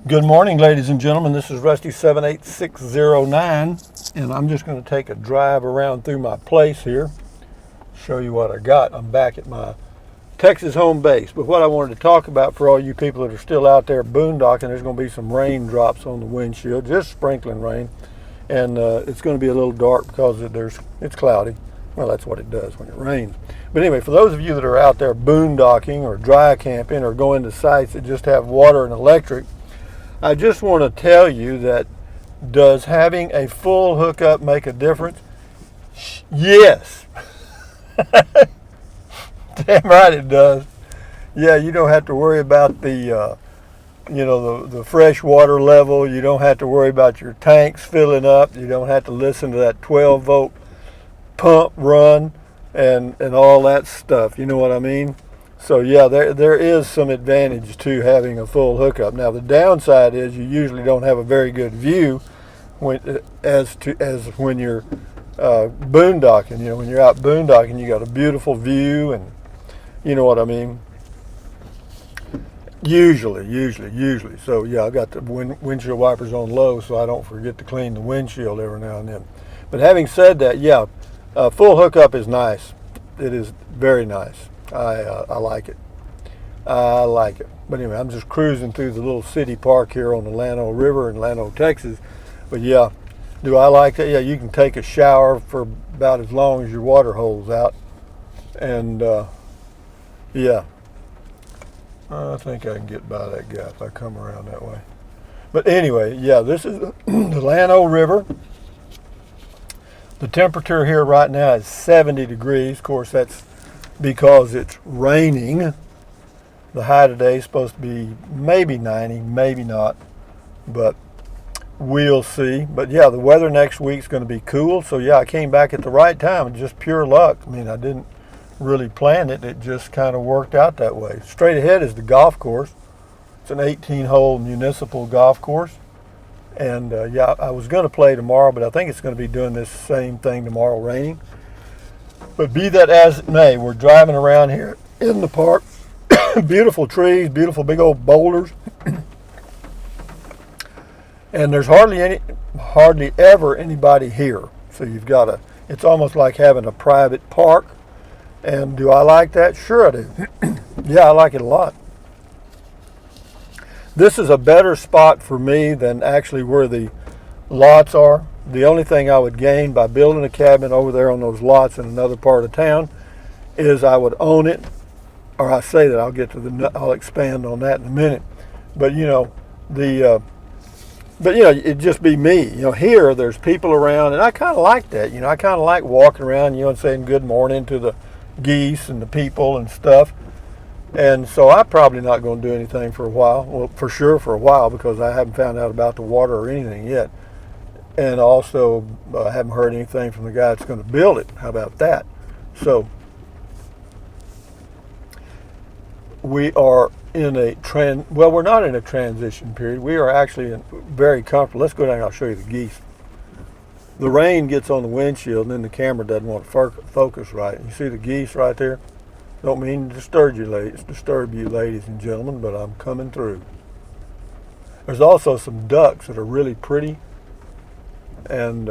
Good morning, ladies and gentlemen. This is Rusty 78609, and I'm just going to take a drive around through my place here, show you what I got. I'm back at my Texas home base, but what I wanted to talk about for all you people that are still out there boondocking, there's going to be some raindrops on the windshield, just sprinkling rain, and it's going to be a little dark because it's cloudy. Well, that's what it does when it rains. But anyway, for those of you that are out there boondocking or dry camping or going to sites that just have water and electric, I just want to tell you that does having a full hookup make a difference? Yes. Damn right it does. Yeah, you don't have to worry about the fresh water level. You don't have to worry about your tanks filling up. You don't have to listen to that 12-volt pump run and all that stuff. You know what I mean? So yeah, there is some advantage to having a full hookup. Now the downside is you usually don't have a very good view as when you're boondocking. You know, when you're out boondocking, you got a beautiful view, and you know what I mean. Usually. So yeah, I got the windshield wipers on low, so I don't forget to clean the windshield every now and then. But having said that, yeah, full hookup is nice. It is very nice. I like it. I like it. But anyway, I'm just cruising through the little city park here on the Llano River in Llano, Texas. But yeah, do I like that? Yeah, you can take a shower for about as long as your water holds out. And yeah, I think I can get by that guy if I come around that way. But anyway, yeah, this is the Llano River. The temperature here right now is 70 degrees. Of course, that's because it's raining. The high today is supposed to be maybe 90, maybe not, but we'll see. But yeah, the weather next week is going to be cool. So yeah, I came back at the right time. Just pure luck. I mean, I didn't really plan it. It just kind of worked out that way. Straight ahead is the golf course. It's an 18-hole municipal golf course. And yeah, I was going to play tomorrow, but I think it's going to be doing this same thing tomorrow, raining. But be that as it may, we're driving around here in the park. Beautiful trees, beautiful big old boulders. And there's hardly ever anybody here. So it's almost like having a private park. And do I like that? Sure I do. Yeah, I like it a lot. This is a better spot for me than actually where the lots are. The only thing I would gain by building a cabin over there on those lots in another part of town is I would own it, or I say that I'll expand on that in a minute. But it'd just be me. You know, here there's people around, and I kind of like that. You know, I kind of like walking around, and saying good morning to the geese and the people and stuff. And so I'm probably not going to do anything for a while. Well, for sure for a while, because I haven't found out about the water or anything yet. And also, I haven't heard anything from the guy that's going to build it. How about that? So, we are in we're not in a transition period. We are actually very comfortable. Let's go down and I'll show you the geese. The rain gets on the windshield, and then the camera doesn't want to focus right. You see the geese right there? Don't mean to disturb you, ladies and gentlemen, but I'm coming through. There's also some ducks that are really pretty. And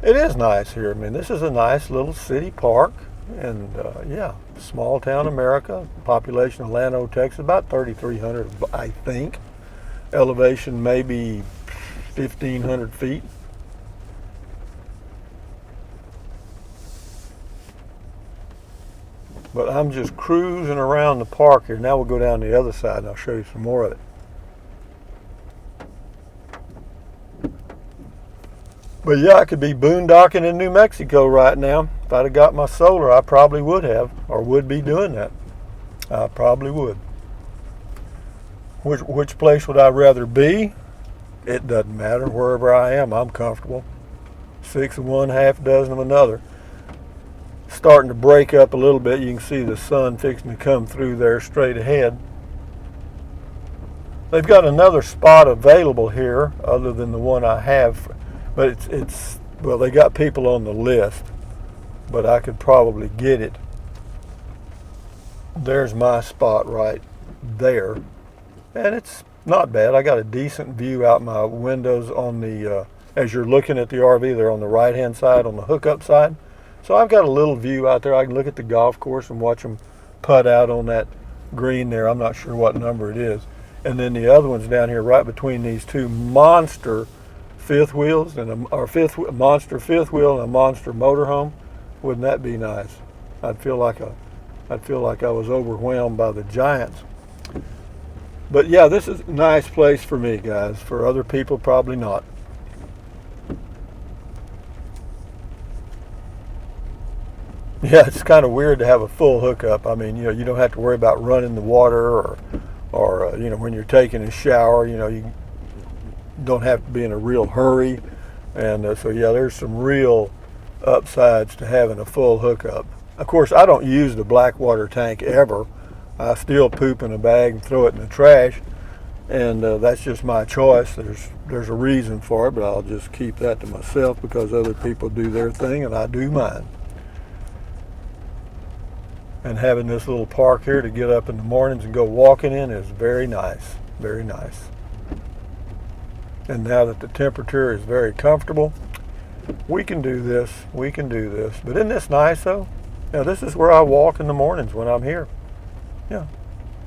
it is nice here. I mean, this is a nice little city park, and yeah, small town America. Population of Llano, Texas, about 3,300, I think. Elevation maybe 1,500 feet. But I'm just cruising around the park here. Now we'll go down the other side, and I'll show you some more of it. But yeah, I could be boondocking in New Mexico right now. If I'd have got my solar, I probably would have, or would be doing that. I probably would. Which place would I rather be? It doesn't matter. Wherever I am, I'm comfortable. 6 of one, half a dozen of another. Starting to break up a little bit. You can see the sun fixing to come through there straight ahead. They've got another spot available here other than the one I have. But well, they got people on the list, but I could probably get it. There's my spot right there. and it's not bad. I got a decent view out my windows on the, as you're looking at the RV, they're on the right-hand side, on the hookup side. So I've got a little view out there. I can look at the golf course and watch them putt out on that green there. I'm not sure what number it is. And then the other one's down here right between these two monster fifth wheels, and monster fifth wheel and a monster motorhome. Wouldn't that be nice? I'd feel like I was overwhelmed by the giants. But yeah, this is a nice place for me, guys. For other people, probably not. Yeah, it's kind of weird to have a full hookup. I mean, you don't have to worry about running the water or when you're taking a shower, you don't have to be in a real hurry. And so yeah, there's some real upsides to having a full hookup. Of course, I don't use the black water tank ever. I still poop in a bag and throw it in the trash, and that's just my choice. There's a reason for it, but I'll just keep that to myself because other people do their thing and I do mine. And having this little park here to get up in the mornings and go walking in is very nice, very nice. And now that the temperature is very comfortable, we can do this. But isn't this nice though? This is where I walk in the mornings when I'm here. Yeah,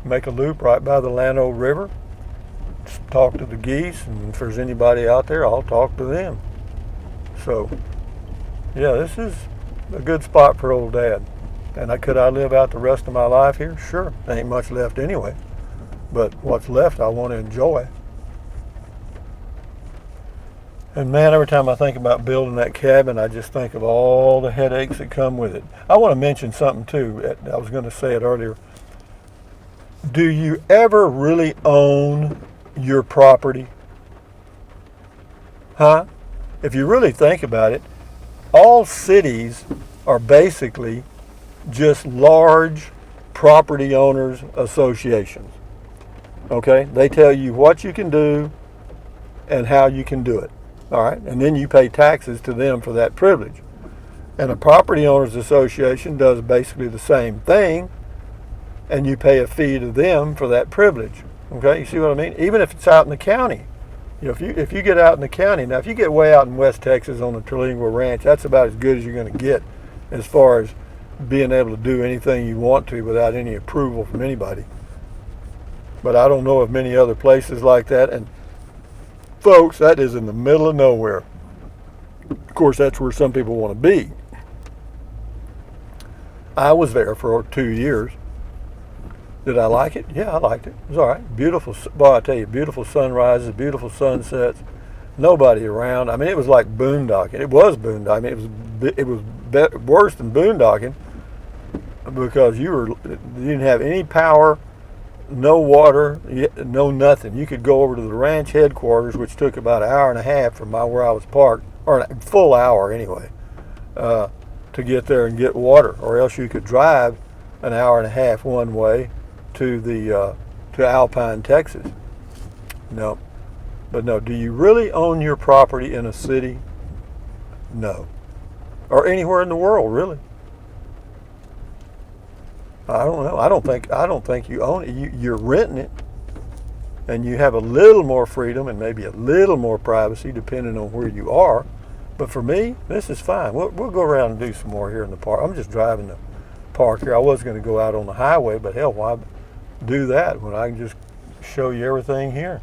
make a loop right by the Llano River, just talk to the geese, and if there's anybody out there, I'll talk to them. So, yeah, this is a good spot for old Dad. And could I live out the rest of my life here? Sure, there ain't much left anyway. But what's left, I want to enjoy. And man, every time I think about building that cabin, I just think of all the headaches that come with it. I want to mention something too. I was going to say it earlier. Do you ever really own your property? Huh? If you really think about it, all cities are basically just large property owners associations. Okay? They tell you what you can do and how you can do it. All right? And then you pay taxes to them for that privilege. And a property owners association does basically the same thing, and you pay a fee to them for that privilege. Okay? You see what I mean? Even if it's out in the county. If you get out in the county, now if you get way out in West Texas on the Trilingual Ranch, that's about as good as you're going to get as far as being able to do anything you want to without any approval from anybody. But I don't know of many other places like that. And folks, that is in the middle of nowhere. Of course, that's where some people want to be. I was there for 2 years. Did I like it? Yeah, I liked it. It was all right. Beautiful, well, I tell you, beautiful sunrises, beautiful sunsets. Nobody around. I mean, it was like boondocking. It was boondocking. I mean, it was worse than boondocking because you didn't have any power, no water, no nothing. You could go over to the ranch headquarters, which took about an hour and a half from where I was parked, or a full hour anyway, to get there and get water, or else you could drive an hour and a half one way to Alpine, Texas. No. But no, do you really own your property in a city? No. Or anywhere in the world, really. I don't know. I don't think you own it. You're renting it, and you have a little more freedom and maybe a little more privacy depending on where you are. But for me, this is fine. We'll go around and do some more here in the park. I'm just driving the park here. I was going to go out on the highway, but hell, why do that when I can just show you everything here?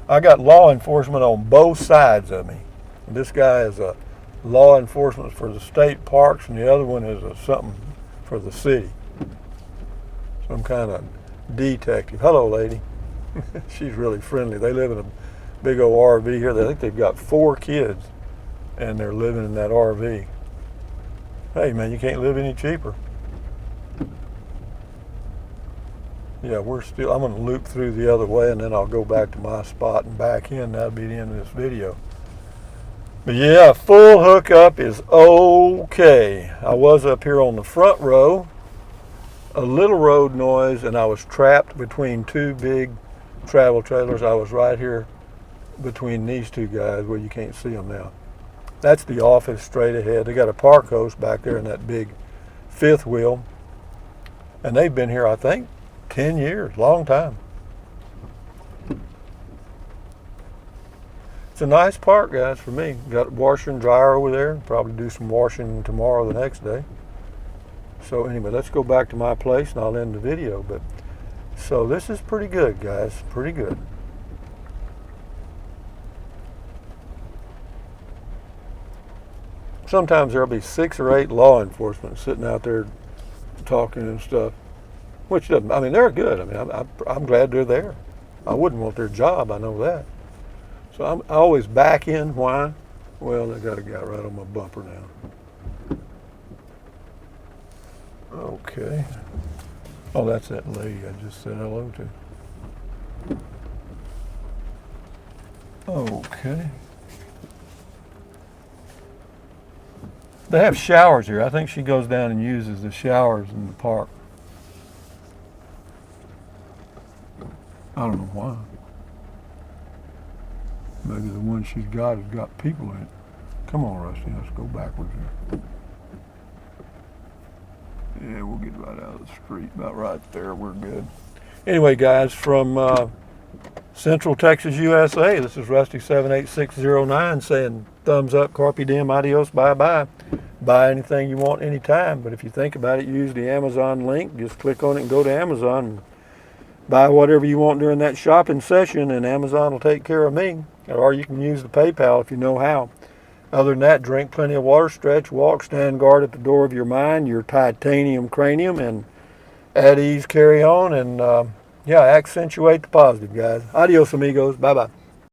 I got law enforcement on both sides of me. This guy is a law enforcement for the state parks, and the other one is something for the city. Some kind of detective. Hello, lady. She's really friendly. They live in a big old RV here. I think they've got 4 kids, and they're living in that RV. Hey, man, you can't live any cheaper. Yeah, I'm going to loop through the other way, and then I'll go back to my spot and back in. That'll be the end of this video. But yeah, full hookup is okay. I was up here on the front row, a little road noise, and I was trapped between 2 big travel trailers. I was right here between these 2 guys. Well, you can't see them now. That's the office straight ahead. They got a park host back there in that big 5th wheel, and they've been here, I think, 10 years, long time. It's a nice park, guys, for me. Got a washer and dryer over there. Probably do some washing tomorrow, the next day. So anyway, let's go back to my place and I'll end the video. But so this is pretty good, guys. Pretty good. Sometimes there'll be 6 or 8 law enforcement sitting out there talking and stuff, which doesn't, I mean, they're good. I mean, I'm glad they're there. I wouldn't want their job, I know that. So I always back in. Why? Well, I got a guy right on my bumper now. Okay. Oh, that's that lady I just said hello to. Okay. They have showers here. I think she goes down and uses the showers in the park. I don't know why. Maybe the one she's got has got people in it. Come on, Rusty, let's go backwards here. Yeah, we'll get right out of the street. About right there, we're good. Anyway, guys, from Central Texas, USA, this is Rusty78609 saying thumbs up, carpe diem, adios, bye-bye. Buy anything you want anytime, but if you think about it, use the Amazon link. Just click on it and go to Amazon and buy whatever you want during that shopping session, and Amazon will take care of me. Or you can use the PayPal if you know how. Other than that, drink plenty of water, stretch, walk, stand guard at the door of your mind, your titanium cranium, and at ease carry on, and yeah, accentuate the positive, guys. Adios, amigos. Bye-bye.